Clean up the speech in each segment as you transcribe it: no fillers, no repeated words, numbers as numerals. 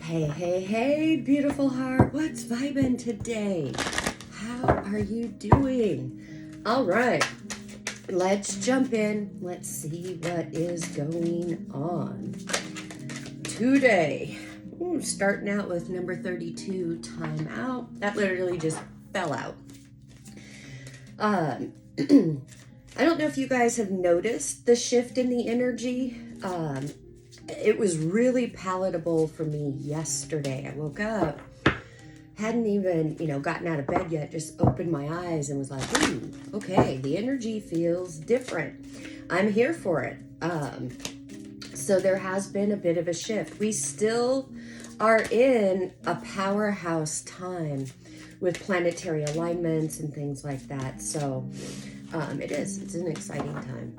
Hey, beautiful heart. What's vibing today? How are you doing? All right, let's jump in. Let's see what is going on today. Starting out with number 32, time out. That literally just fell out. I don't know if you guys have noticed the shift in the energy. It was really palatable for me yesterday. I woke up, hadn't even, gotten out of bed yet, just opened my eyes and was like, okay, the energy feels different. I'm here for it. So there has been a bit of a shift. We still are in a powerhouse time with planetary alignments and things like that. So it's an exciting time.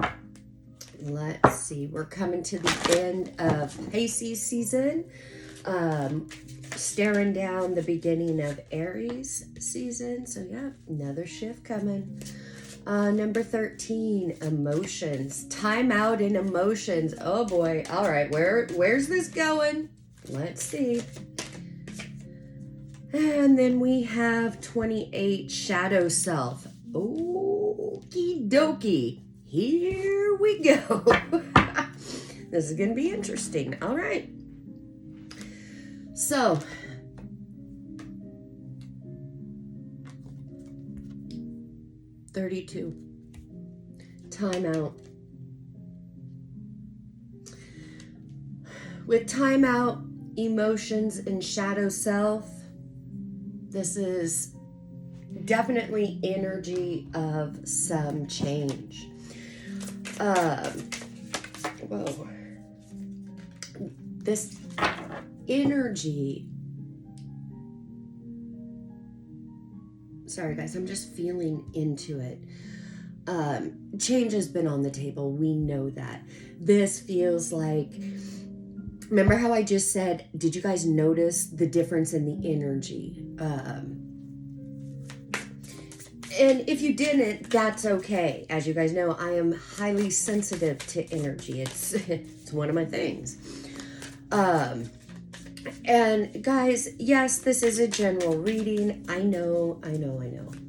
Let's see, we're coming to the end of Pisces season, staring down the beginning of Aries season. So yeah, another shift coming. Number 13, emotions. Time out in emotions. Oh boy. All right, where's this going? Let's see. And then we have 28, shadow self. Okie dokie. Here we go. This is going to be interesting. All right. So, (32) time out. With time out, emotions, and shadow self, this is definitely energy of some change. This energy, sorry guys, I'm just feeling into it. Change has been on the table. We know that. This feels like, remember how I just said, did you guys notice the difference in the energy? And if you didn't, that's okay. As you guys know, I am highly sensitive to energy. It's one of my things. And guys, yes, this is a general reading. I know.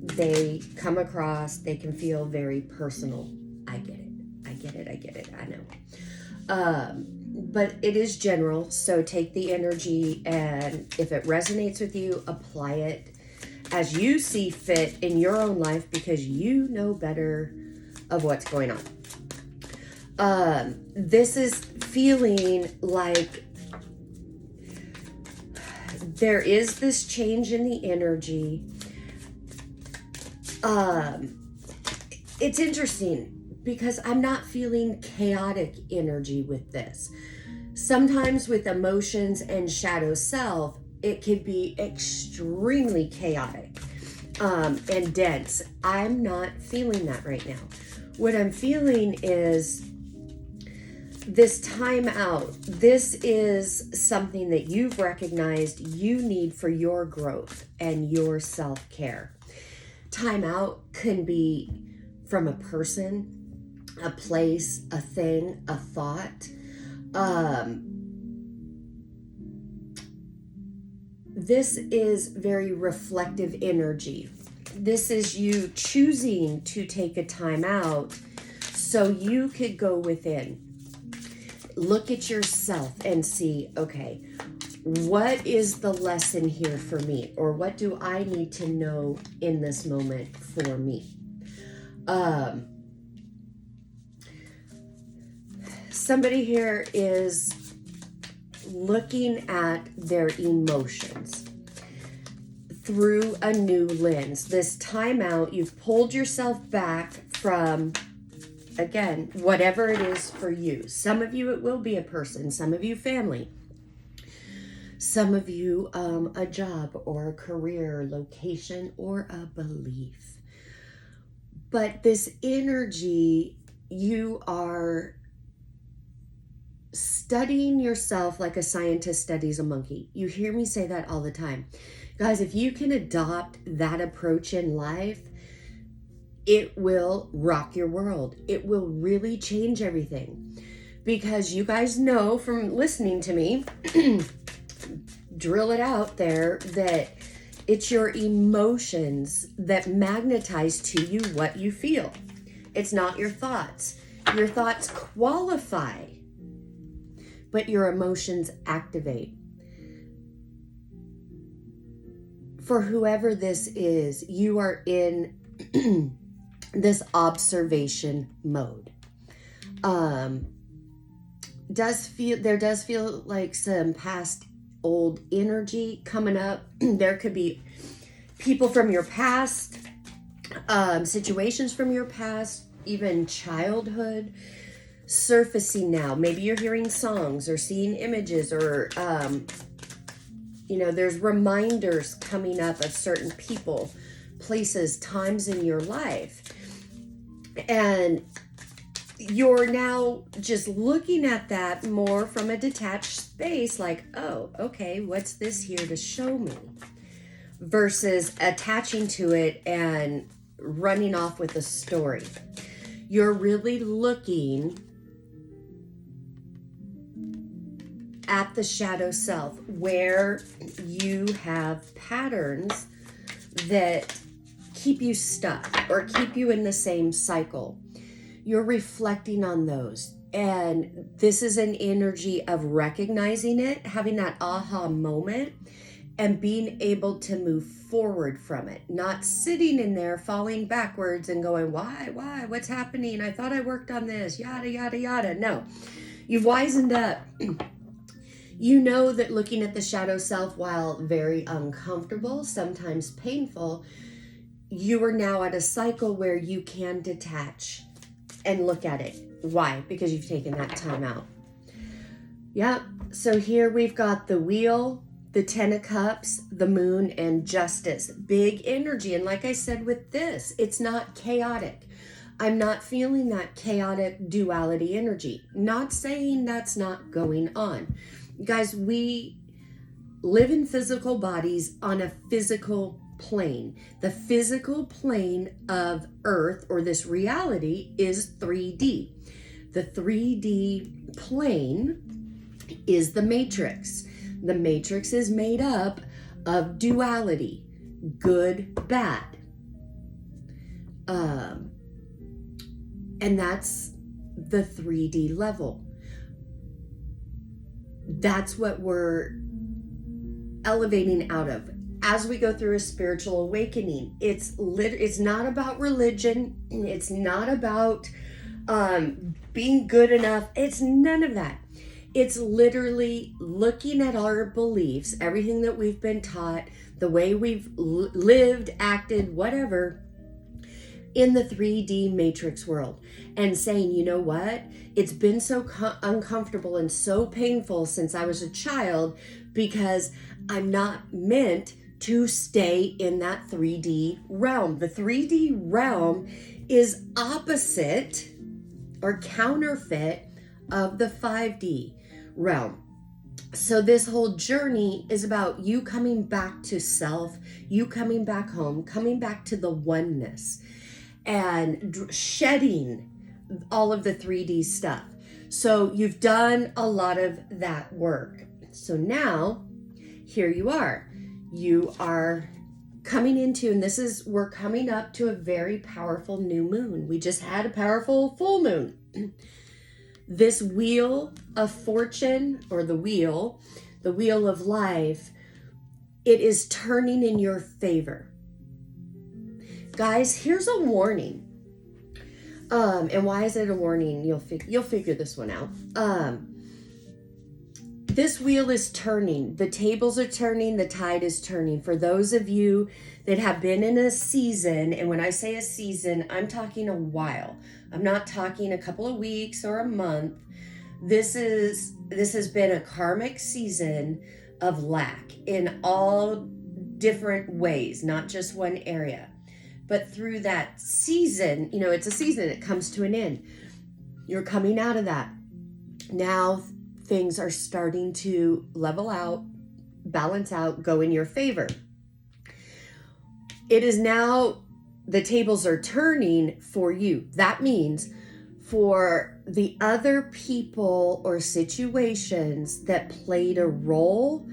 They come across, they can feel very personal. I get it. I know. But it is general, so take the energy, and if it resonates with you, apply it as you see fit in your own life, because you know better of what's going on. This is feeling like there is this change in the energy. It's interesting because I'm not feeling chaotic energy with this. Sometimes with emotions and shadow self, it can be extremely chaotic and dense. I'm not feeling that right now. What I'm feeling is this time out. This is something that you've recognized you need for your growth and your self-care. Time out can be from a person, a place, a thing, a thought. This is very reflective energy. This is you choosing to take a time out so you could go within. Look at yourself and see, okay, what is the lesson here for me? Or what do I need to know in this moment for me? Somebody here is looking at their emotions through a new lens. This time out, you've pulled yourself back from, again, whatever it is for you. Some of you, it will be a person. Some of you, family. Some of you, a job or a career, location, or a belief. But this energy, you are studying yourself like a scientist studies a monkey. You hear me say that all the time. Guys, if you can adopt that approach in life, it will rock your world. It will really change everything. Because you guys know from listening to me, drill it out there that it's your emotions that magnetize to you what you feel. It's not your thoughts. Your thoughts qualify, but your emotions activate. For whoever this is, you are in this observation mode. There does feel like some past old energy coming up. There could be people from your past, situations from your past, even childhood surfacing now. Maybe you're hearing songs or seeing images, or there's reminders coming up of certain people, places, times in your life. And you're now just looking at that more from a detached space, like, oh, okay, what's this here to show me? Versus attaching to it and running off with a story. You're really looking at the shadow self, where you have patterns that keep you stuck or keep you in the same cycle. You're reflecting on those. And this is an energy of recognizing it, having that aha moment, and being able to move forward from it. Not sitting in there, falling backwards and going, why, what's happening? I thought I worked on this, yada, yada, yada. No, you've wisened up. You know that looking at the shadow self, while very uncomfortable, sometimes painful, you are now at a cycle where you can detach and look at it. Why? Because you've taken that time out. Yeah. So here we've got the Wheel, the Ten of Cups, the Moon, and Justice. Big energy. And like I said with this, it's not chaotic. I'm not feeling that chaotic duality energy. Not saying that's not going on. Guys, we live in physical bodies on a physical plane. The physical plane of Earth, or this reality, is 3D. The 3D plane is the matrix. The matrix is made up of duality, good, bad. And that's the 3D level. That's what we're elevating out of as we go through a spiritual awakening. It's not about religion. It's not about being good enough. It's none of that. It's literally looking at our beliefs, everything that we've been taught, the way we've lived, acted, whatever, in the 3D matrix world, and saying, you know what? It's been so uncomfortable and so painful since I was a child, because I'm not meant to stay in that 3D realm. The 3D realm is opposite or counterfeit of the 5D realm. So this whole journey is about you coming back to self, you coming back home, coming back to the oneness, and shedding all of the 3D stuff. So you've done a lot of that work. So now, here you are. You are coming into, and we're coming up to a very powerful new moon. We just had a powerful full moon. This wheel of fortune, or the wheel of life, it is turning in your favor. Guys, here's a warning. And why is it a warning? You'll figure this one out. This wheel is turning. The tables are turning. The tide is turning. For those of you that have been in a season, and when I say a season, I'm talking a while. I'm not talking a couple of weeks or a month. This has been a karmic season of lack in all different ways, not just one area. But through that season, it's a season, it comes to an end. You're coming out of that. Now things are starting to level out, balance out, go in your favor. It is now, the tables are turning for you. That means for the other people or situations that played a role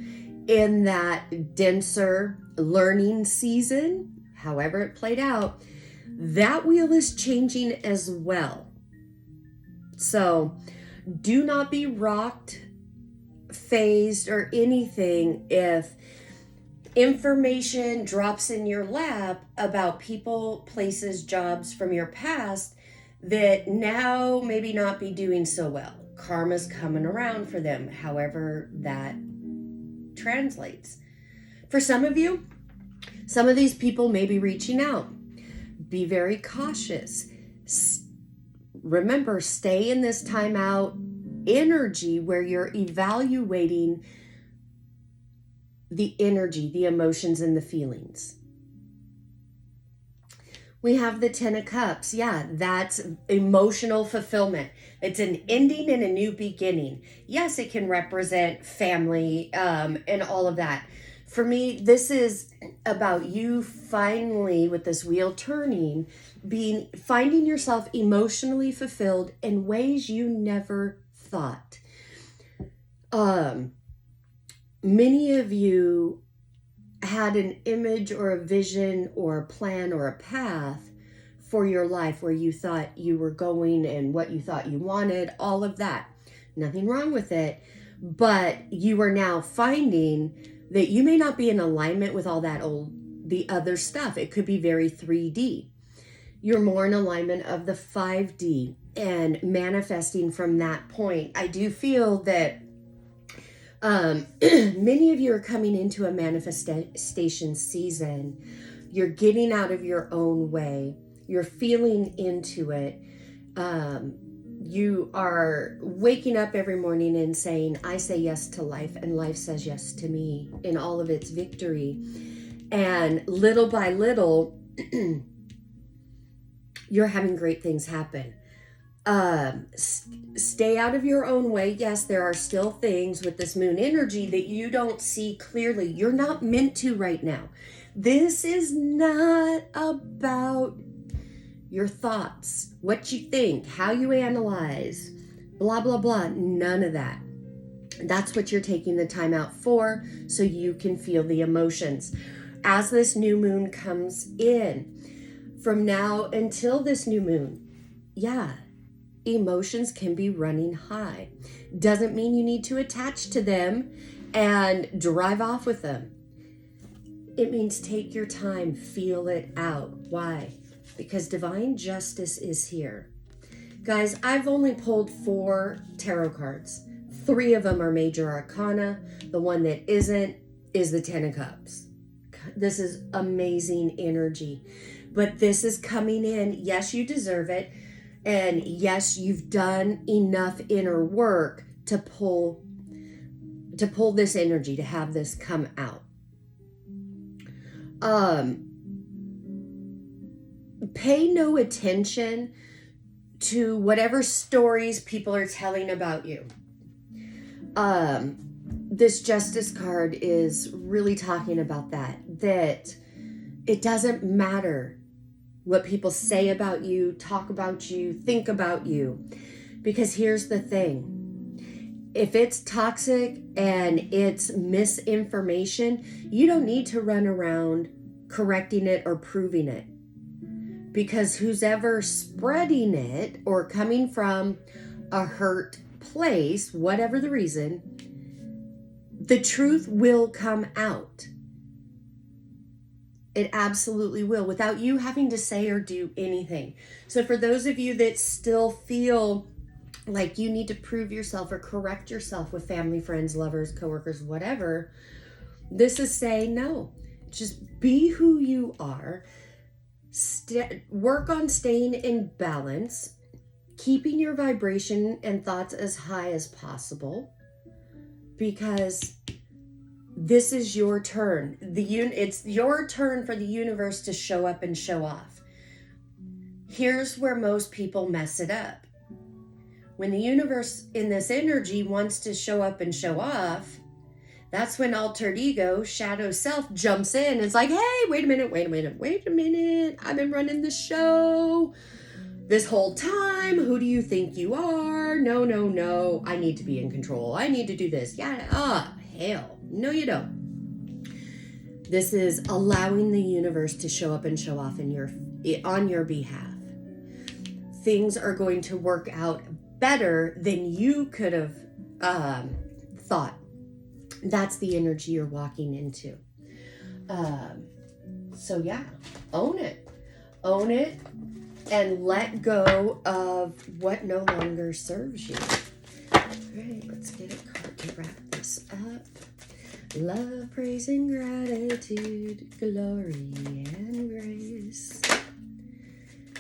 in that denser learning season, however it played out, that wheel is changing as well. So do not be rocked, phased, or anything if information drops in your lap about people, places, jobs from your past that now maybe not be doing so well. Karma's coming around for them, however that translates. For some of you, some of these people may be reaching out. Be very cautious. Remember, stay in this timeout energy where you're evaluating the energy, the emotions, and the feelings. We have the 10 of Cups. Yeah, that's emotional fulfillment. It's an ending and a new beginning. Yes, it can represent family and all of that. For me, this is about you finally, with this wheel turning, finding yourself emotionally fulfilled in ways you never thought. Many of you had an image or a vision or a plan or a path for your life where you thought you were going and what you thought you wanted, all of that. Nothing wrong with it, but you are now finding that you may not be in alignment with all that the other stuff. It could be very 3D. You're more in alignment of the 5D and manifesting from that point. I do feel that many of you are coming into a manifestation season. You're getting out of your own way. You're feeling into it. You are waking up every morning and saying, I say yes to life and life says yes to me in all of its victory. And little by little, you're having great things happen. Stay out of your own way. Yes, there are still things with this moon energy that you don't see clearly. You're not meant to right now. This is not about your thoughts, what you think, how you analyze, blah, blah, blah. None of that. That's what you're taking the time out for, so you can feel the emotions. As this new moon comes in, from now until this new moon, yeah, emotions can be running high. Doesn't mean you need to attach to them and drive off with them. It means take your time, feel it out. Why? Because divine justice is here. Guys, I've only pulled 4 tarot cards. 3 of them are major arcana. The one that isn't is the 10 of Cups. This is amazing energy. But this is coming in. Yes, you deserve it. And yes, you've done enough inner work to pull this energy, to have this come out. Pay no attention to whatever stories people are telling about you. This Justice card is really talking about that it doesn't matter what people say about you, talk about you, think about you. Because here's the thing. If it's toxic and it's misinformation, you don't need to run around correcting it or proving it. Because who's ever spreading it or coming from a hurt place, whatever the reason, the truth will come out. It absolutely will, without you having to say or do anything. So for those of you that still feel like you need to prove yourself or correct yourself with family, friends, lovers, coworkers, whatever, this is saying no. Just be who you are. Work on staying in balance, keeping your vibration and thoughts as high as possible, because this is your turn. It's your turn for the universe to show up and show off. Here's where most people mess it up. When the universe in this energy wants to show up and show off, that's when altered ego, shadow self, jumps in. It's like, hey, wait a minute. I've been running the show this whole time. Who do you think you are? No. I need to be in control. I need to do this. Yeah. Hell. No, you don't. This is allowing the universe to show up and show off on your behalf. Things are going to work out better than you could have thought. That's the energy you're walking into. So yeah, own it. Own it and let go of what no longer serves you. All right, let's get a card to wrap this up. Love, praise, and gratitude, glory, and grace.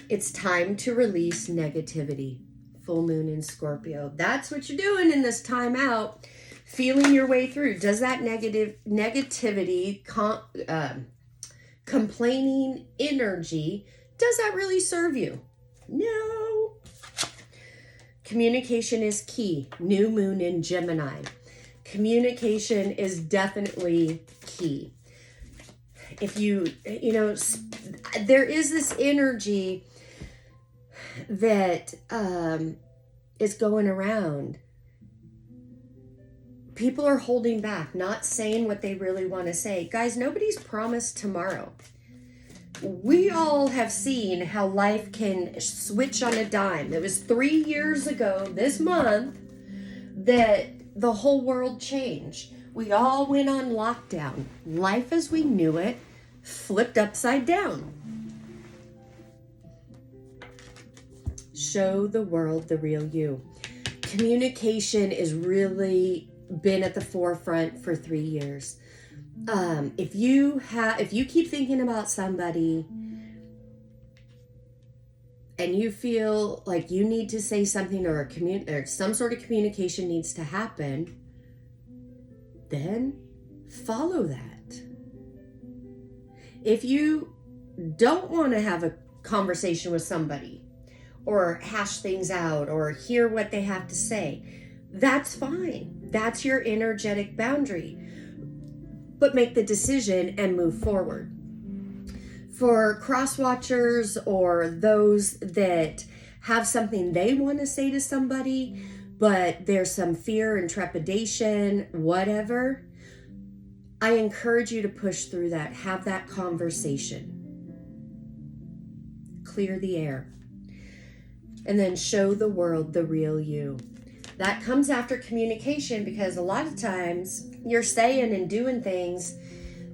It's time to release negativity. Full moon in Scorpio. That's what you're doing in this time out. Feeling your way through. Does that negativity, complaining energy, does that really serve you? No. Communication is key. New moon in Gemini. Communication is definitely key. If you know, there is this energy that is going around. People are holding back, not saying what they really want to say. Guys, nobody's promised tomorrow. We all have seen how life can switch on a dime. It was 3 years ago this month that the whole world changed. We all went on lockdown. Life as we knew it flipped upside down. Show the world the real you. Communication is really been at the forefront for 3 years. If you keep thinking about somebody and you feel like you need to say something or some sort of communication needs to happen, then follow that. If you don't want to have a conversation with somebody or hash things out or hear what they have to say, that's fine. That's your energetic boundary. But make the decision and move forward. For cross watchers or those that have something they want to say to somebody, but there's some fear and trepidation, whatever, I encourage you to push through that. Have that conversation. Clear the air. And then show the world the real you. That comes after communication, because a lot of times you're saying and doing things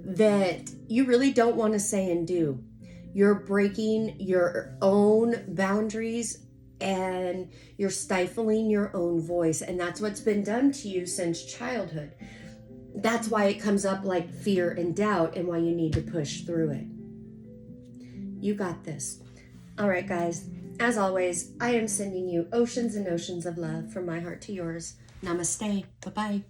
that you really don't want to say and do. You're breaking your own boundaries and you're stifling your own voice. And that's what's been done to you since childhood. That's why it comes up like fear and doubt and why you need to push through it. You got this. All right, guys. As always, I am sending you oceans and oceans of love from my heart to yours. Namaste. Bye-bye.